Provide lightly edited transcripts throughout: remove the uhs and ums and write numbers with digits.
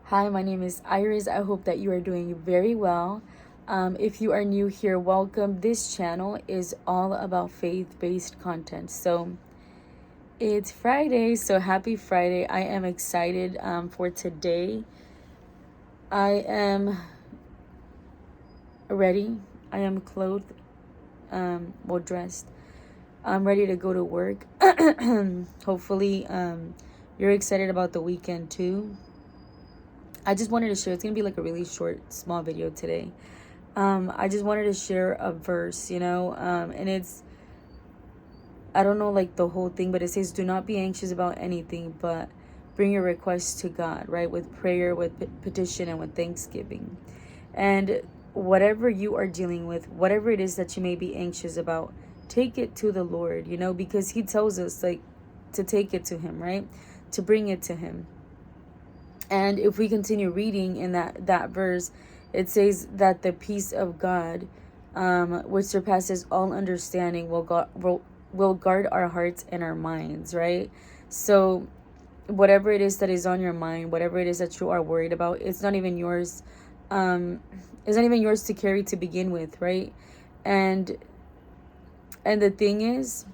Hi, my name is Iris. I hope that you are doing very well. If you are new here, welcome. This channel is all about faith based content. So it's Friday, so happy Friday. I am excited for today. I am ready. I am clothed, well dressed. I'm ready to go to work. Hopefully, you're excited about the weekend too. I just wanted to share, it's going to be like a really short, small video today. I just wanted to share a verse, and it's, I don't know like the whole thing, but it says, do not be anxious about anything, but bring your requests to God, right? With prayer, with petition, and with thanksgiving. And whatever you are dealing with, whatever it is that you may be anxious about, take it to the Lord, because He tells us like to take it to Him, right? To bring it to Him. And if we continue reading in that verse, it says that the peace of God, which surpasses all understanding, will guard our hearts and our minds, right? So whatever it is that is on your mind, whatever it is that you are worried about, it's not even yours. It's not even yours to carry to begin with, right? And the thing is,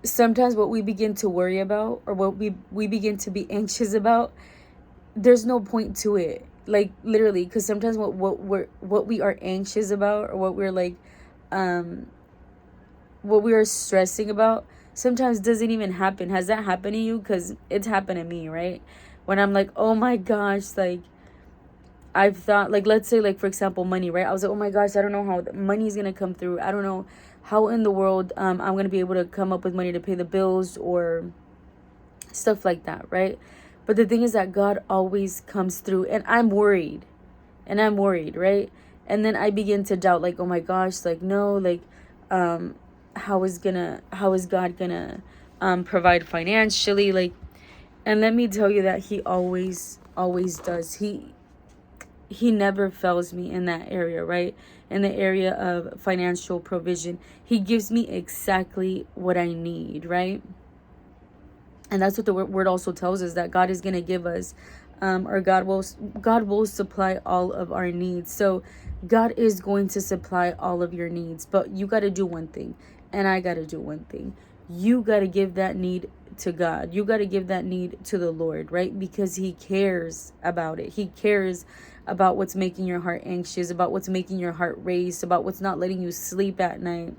sometimes what we begin to worry about, or what we begin to be anxious about, there's no point to it, like literally, because sometimes what we are anxious about, or what we're like what we are stressing about, sometimes doesn't even happen. Has that happened to you? Because it's happened to me, right? When I'm like, oh my gosh, like I've thought, like, let's say, like, for example, money, right? I was like, oh my gosh, I don't know how money is going to come through. I don't know how in the world I'm going to be able to come up with money to pay the bills or stuff like that, right? But the thing is that God always comes through, and I'm worried. Right? And then I begin to doubt, like, oh my gosh, like, no, like, how is God gonna provide financially? Like, and let me tell you that He always does. He never fails me in that area, right? In the area of financial provision, He gives me exactly what I need, right? And that's what the word also tells us, that God is going to give us, or God will supply all of our needs. So God is going to supply all of your needs, but you got to do one thing, and I got to do one thing. You got to give that need to God. You got to give that need to the Lord, right? Because He cares about it. He cares about what's making your heart anxious, about what's making your heart race, about what's not letting you sleep at night,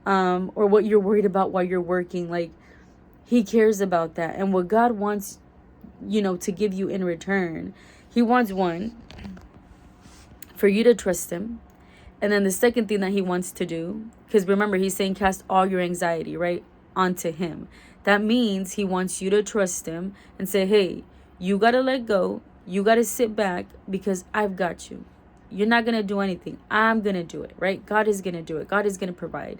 or what you're worried about while you're working. Like, He cares about that. And what God wants, to give you in return, He wants, one, for you to trust Him. And then the second thing that He wants to do, because remember, He's saying cast all your anxiety, right, onto Him. That means He wants you to trust Him and say, hey, you got to let go. You got to sit back, because I've got you. You're not going to do anything. I'm going to do it, right? God is going to do it. God is going to provide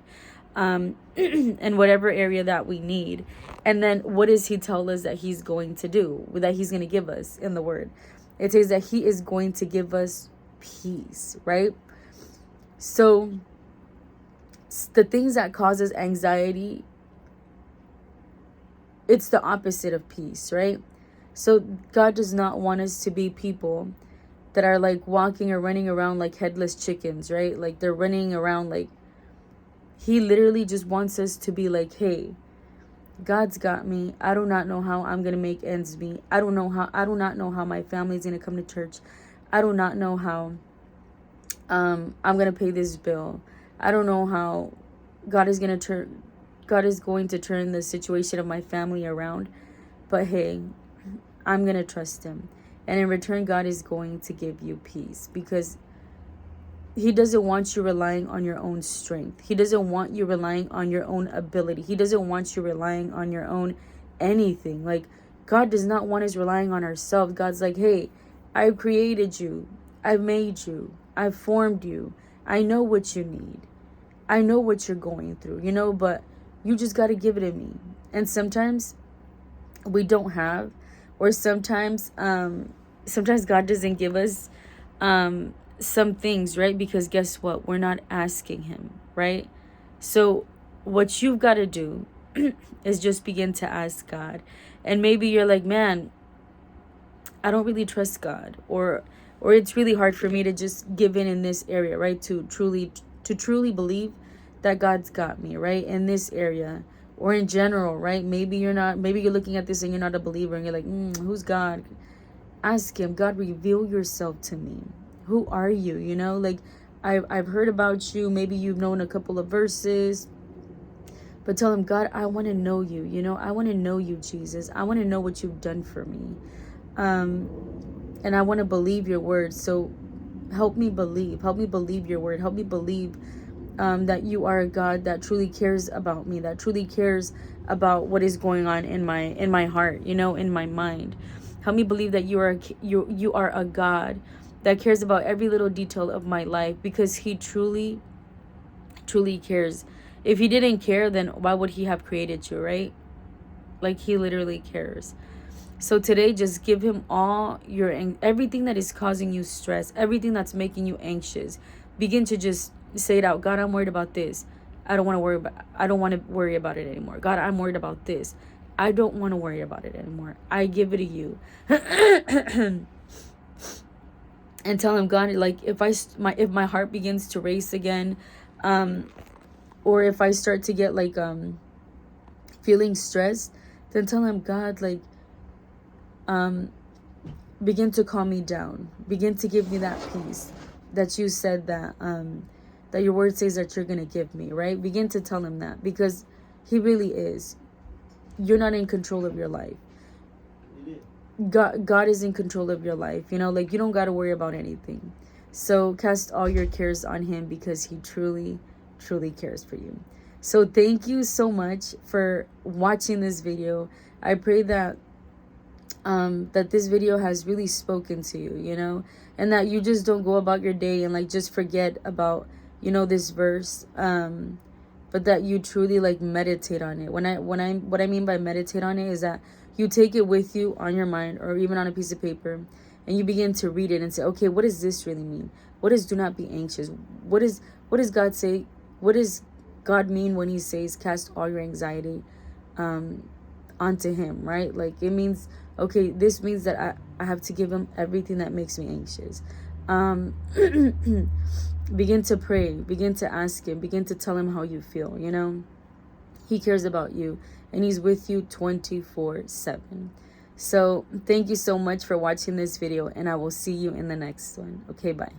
in whatever area that we need. And then what does He tell us that He's going to do, that He's going to give us in the Word? It says that He is going to give us peace, right? So the things that causes anxiety, it's the opposite of peace, right? So God does not want us to be people that are like walking or running around like headless chickens, right? Like they're running around like, He literally just wants us to be like, hey, God's got me. I do not know how I'm going to make ends meet. I do not know how my family's going to come to church. I do not know how I'm going to pay this bill. I don't know how God is going to turn the situation of my family around. But hey, I'm going to trust Him. And in return, God is going to give you peace, because He doesn't want you relying on your own strength. He doesn't want you relying on your own ability. He doesn't want you relying on your own anything. Like, God does not want us relying on ourselves. God's like, hey, I've created you. I've made you. I've formed you. I know what you need. I know what you're going through, but you just got to give it to me. And sometimes we don't have, or sometimes God doesn't give us some things, right? Because guess what? We're not asking Him, right? So what you've got to do is just begin to ask God. And maybe you're like, man, I don't really trust God, or it's really hard for me to just give in this area, right? To truly believe that God's got me, right? In this area, or in general, right? Maybe you're not, maybe you're looking at this and you're not a believer and you're like, who's God? Ask him, God, reveal yourself to me. Who are you? You know, like I've heard about you. Maybe you've known a couple of verses, but tell him, God, I want to know you. You know, I want to know you, Jesus. I want to know what you've done for me. And I want to believe your word. So help me believe. Help me believe your word. Help me believe that you are a God that truly cares about me, that truly cares about what is going on in my heart, you know, in my mind. Help me believe that you are a God that cares about every little detail of my life, because he truly cares. If he didn't care, then why would he have created you, right? Like, he literally cares. So today, just give him all your everything that is causing you stress, everything that's making you anxious. Begin to just say it out. God, I'm worried about this. I don't want to worry about it anymore. God, I'm worried about this. I don't want to worry about it anymore. I give it to you. And tell him, God, like, if my heart begins to race again, or if I start to get like feeling stressed, then tell him, God, like, begin to calm me down. Begin to give me that peace that you said that that your word says that you're gonna give me, right? Begin to tell him that, because he really is. You're not in control of your life. God is in control of your life. You know, like, you don't got to worry about anything. So cast all your cares on him, because he truly cares for you. So thank you so much for watching this video. I pray that that this video has really spoken to you, you know, and that you just don't go about your day and like just forget about, you know, this verse, but that you truly like meditate on it. What I mean by meditate on it is that you take it with you on your mind, or even on a piece of paper, and you begin to read it and say, okay, what does this really mean? What does do not be anxious? What does God say? What does God mean when he says cast all your anxiety onto him, right? Like, it means, okay, this means that I have to give him everything that makes me anxious. Begin to pray, begin to ask him, begin to tell him how you feel, you know. He cares about you, and he's with you 24/7. So thank you so much for watching this video, and I will see you in the next one. Okay, bye.